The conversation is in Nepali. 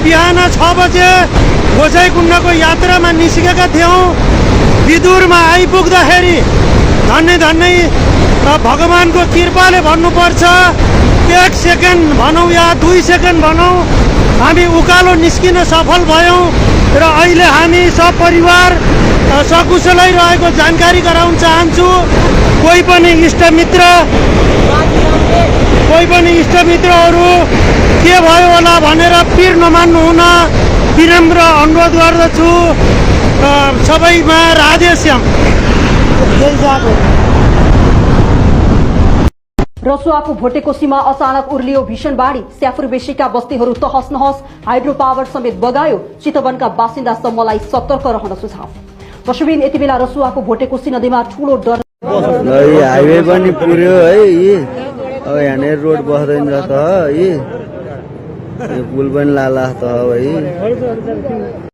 बिहान 6 बजे गोसाइँकुण्डको यात्रामा निस्केका थियौँ। विदुरमा आइपुग्दाखेरि धन्य धन्य भगवानको कृपाले भन्नुपर्छ 1 सेकेन्ड भनौँ या 2 सेकेन्ड भनौँ हामी उकालो निस्किन सफल भयौँ र अहिले हामी सपरिवार सकुशलै रहेको जानकारी गराउन चाहन्छु। कोही पनि इष्टमित्रहरू के भयो होला भनेर पीर नमान्नुहुन विनम्र अनुरोध गर्दछु। सबैमा राधेश्याम। रसुवाको भोटेकोसीमा अचानक उर्लियो भीषण बाढी, स्याफुर बेसीका बस्तीहरू तहस नहस, हाइड्रो पावर समेत बगायो। चितवनका बासिन्दा सम्मलाई सतर्क रहन सुझाव। पशुबिन यति बेला रसुवाको भोटेकोसी नदीमा ठूलो डर हाइवे पनि पुर्यो है। अब यहाँनिर रोड बस्दैन त है, पुल पनि लाला त है।